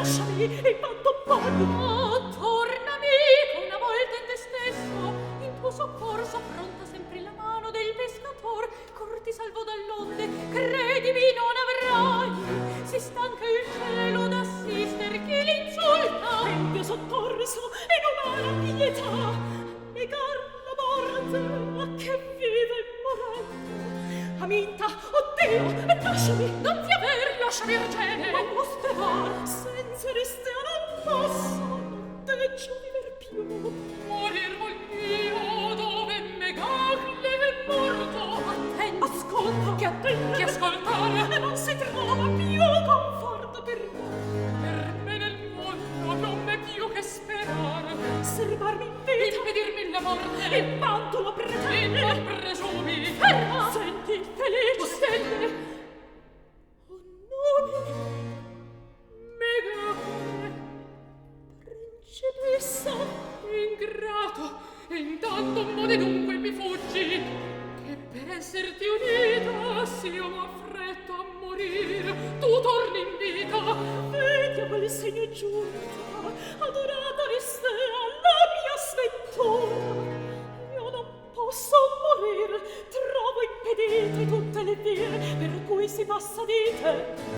lasciami il patto pago. Torna amico una volta in te stesso, in tuo soccorso pronta sempre la mano del pescator. Corti salvo dall'onde, credimi non avrai, si stanca il cielo d'assister chi l'insulta. Prendi soccorso e umana pietà, negar la morte a che vive morendo. Aminta, oddio, lasciami, Non ti aver, lasciami Argene. ma mostrerà, senza reste non posso, non deggio viver più. Morir vol io dove Megacle è morto. Attenti, Ascolta, che attende, che ascoltare. e non si trova più conforto per me. Per me nel mondo non m'è più che sperare. Serbarmi in vita, Impedirmi la morte, il panto lo e pretende. non presumi. Ferma, senti, felice stelle. Oh, nome, Megacle, principessa, ingrato, e intanto mode dunque mi fuggi, che per esserti unita s'io m'affretto a morir, tu torni in vita. vedi a quel segno giunta, adorata reste alla mia sventura. Io non posso morir, trovo impedite tutte le vie per cui si passa di te.